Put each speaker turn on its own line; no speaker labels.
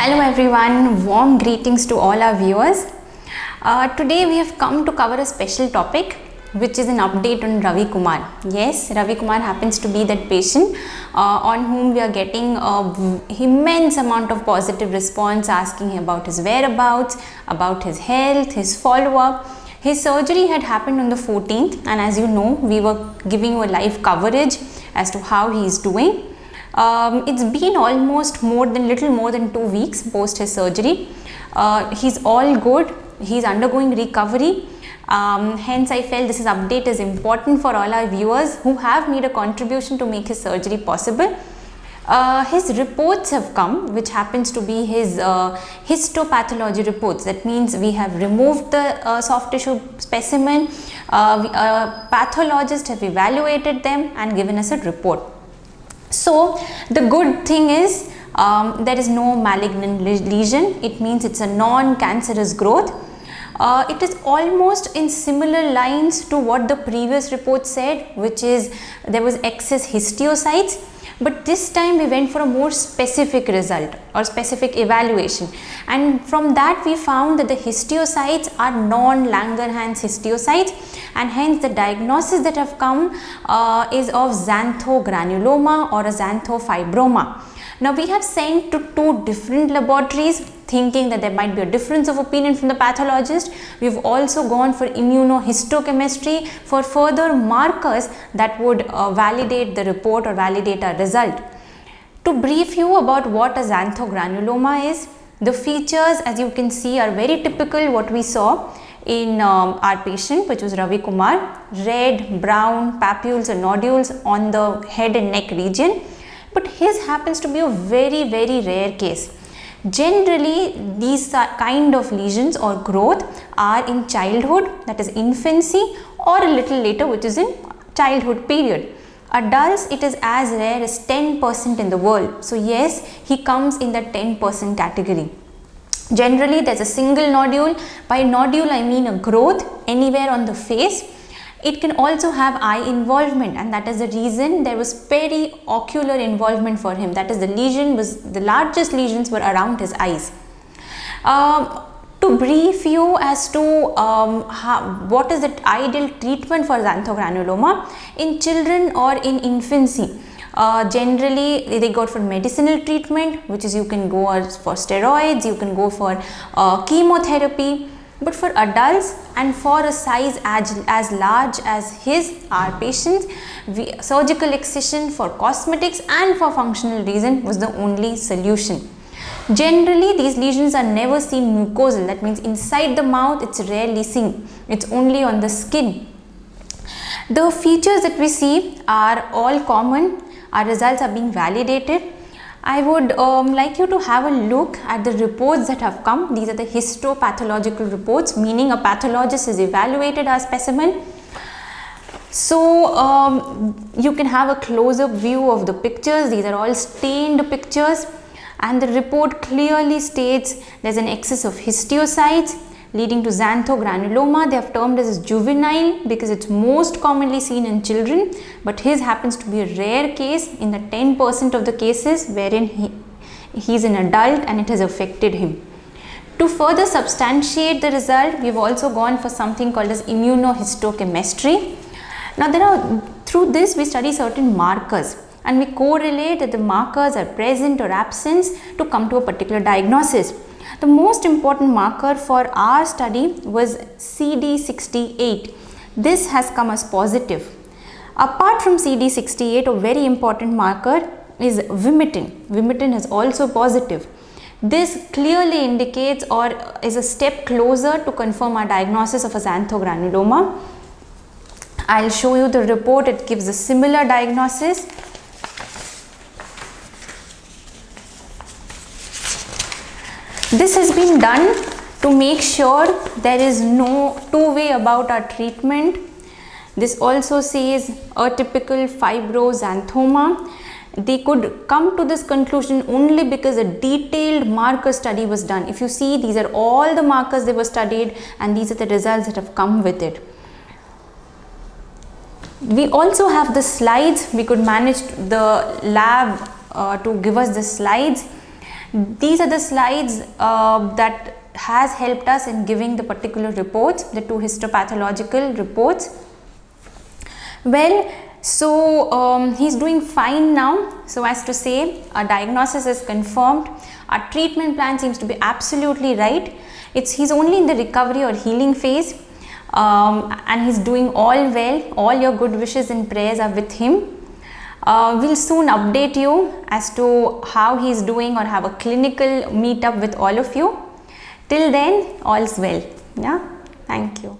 Hello everyone, warm greetings to all our viewers. Today we have come to cover a special topic which is an update on Ravi Kumar. Yes, Ravi Kumar happens to be that patient on whom we are getting an immense amount of positive response, asking about his whereabouts, about his health, his follow-up. His surgery had happened on the 14th, and as you know, we were giving you a live coverage as to how he is doing. It's been almost little more than 2 weeks post his surgery. He's all good. He's undergoing recovery. Hence, I felt this update is important for all our viewers who have made a contribution to make his surgery possible. His reports have come, which happens to be his histopathology reports. That means we have removed the soft tissue specimen. Pathologists have evaluated them and given us a report. So the good thing is there is no malignant lesion. It means it's a non-cancerous growth. It is almost in similar lines to what the previous report said, which is there was excess histiocytes. But this time we went for a more specific result or specific evaluation, and from that we found that the histiocytes are non-Langerhans histiocytes, and hence the diagnosis that have come is of xanthogranuloma or a xanthofibroma. Now we have sent to 2 different laboratories thinking that there might be a difference of opinion from the pathologist. We have also gone for immunohistochemistry for further markers that would validate the report or validate our result. To brief you about what a xanthogranuloma is, the features as you can see are very typical what we saw in our patient, which was Ravi Kumar. Red, brown papules or nodules on the head and neck region. But his happens to be a very rare case. Generally, these kind of lesions or growth are in childhood, that is infancy, or a little later, which is in childhood period. Adults, it is as rare as 10% in the world. So yes, he comes in the 10% category. Generally, there is a single nodule. By nodule, I mean a growth anywhere on the face. It can also have eye involvement, and that is the reason there was periocular involvement for him. That is, the largest lesions were around his eyes. To brief you as to what is the ideal treatment for xanthogranuloma in children or in infancy. Generally they go for medicinal treatment, which is you can go for steroids, you can go for chemotherapy. But for adults and for a size as large as our patients, surgical excision for cosmetics and for functional reason was the only solution. Generally, these lesions are never seen mucosal. That means inside the mouth, it's rarely seen. It's only on the skin. The features that we see are all common. Our results are being validated. I would like you to have a look at the reports that have come. These are the histopathological reports, meaning a pathologist has evaluated our specimen. So you can have a close-up view of the pictures. These are all stained pictures, and the report clearly states there is an excess of histiocytes leading to xanthogranuloma. They have termed as juvenile because it's most commonly seen in children, but his happens to be a rare case in the 10% of the cases wherein he is an adult and it has affected him. To further substantiate the result, we have also gone for something called as immunohistochemistry. Now through this we study certain markers, and we correlate that the markers are present or absent to come to a particular diagnosis. The most important marker for our study was CD68. This has come as positive. Apart from CD68, a very important marker is vimentin. Vimentin is also positive. This clearly indicates or is a step closer to confirm our diagnosis of a xanthogranuloma. I'll show you the report. It gives a similar diagnosis. This has been done to make sure there is no two-way about our treatment. This also says atypical fibroxanthoma. They could come to this conclusion only because a detailed marker study was done. If you see, these are all the markers that were studied, and these are the results that have come with it. We also have the slides. We could manage the lab to give us the slides. These are the slides that has helped us in giving the particular reports, the 2 histopathological reports. Well, so he's doing fine now, so as to say our diagnosis is confirmed, our treatment plan seems to be absolutely right. He's only in the recovery or healing phase, and he's doing all well. All your good wishes and prayers are with him. We'll soon update you as to how he's doing or have a clinical meetup with all of you. Till then, all's well. Yeah, thank you.